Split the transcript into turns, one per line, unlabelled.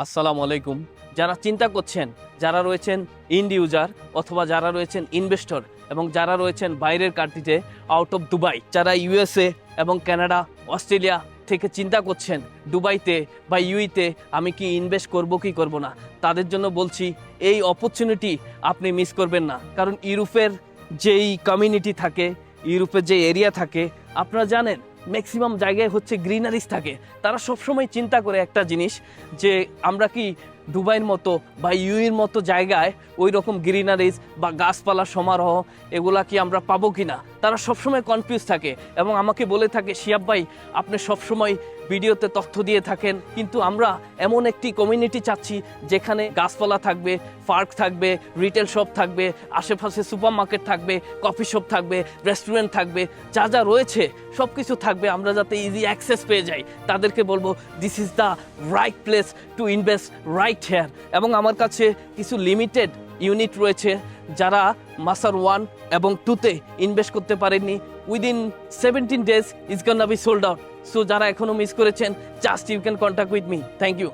আসসালামু আলাইকুম। যারা চিন্তা করছেন, যারা রয়েছেন ইন্ড ইউজার অথবা যারা রয়েছেন ইনভেস্টর এবং যারা রয়েছেন বাইরের কান্ট্রিতে আউট অফ দুবাই, যারা ইউএসএ এবং কানাডা, অস্ট্রেলিয়া থেকে চিন্তা করছেন দুবাইতে বা ইউইতে আমি কি ইনভেস্ট করব কি করব না, তাদের জন্য বলছি এই অপরচুনিটি আপনি মিস করবেন না। কারণ ইউরোপের যেই কমিউনিটি থাকে, ইউরোপের যে এরিয়া থাকে, আপনারা জানেন ম্যাক্সিমাম জায়গায় হচ্ছে গ্রিনারিজ থাকে। তারা সবসময় চিন্তা করে একটা জিনিস যে আমরা কি দুবাইয়ের মতো বা ইউএর মতো জায়গায় ওই রকম গ্রিনারিজ বা গাছপালা সমারোহ এগুলা কি আমরা পাবো কি না। তারা সবসময় কনফিউজ থাকে এবং আমাকে বলে থাকে, শিয়াব ভাই আপনি সবসময় ভিডিওতে তথ্য দিয়ে থাকেন, কিন্তু আমরা এমন একটি কমিউনিটি চাচ্ছি যেখানে গাছপালা থাকবে, পার্ক থাকবে, রিটেল শপ থাকবে, আশেপাশে সুপার মার্কেট থাকবে, কফি শপ থাকবে, রেস্টুরেন্ট থাকবে, যা যা রয়েছে সব কিছু থাকবে। আমরা যাতে ইজি অ্যাক্সেস পেয়ে যাই, তাদেরকে বলবো this is the right place to invest right here. এবং আমার কাছে কিছু লিমিটেড ইউনিট রয়েছে যারা মাসার 1 এবং 2-তে ইনভেস্ট করতে পারেননি। Within 17 days is gonna be sold out. So যারা এখনো মিস করেছেন, just you can contact with me. Thank you.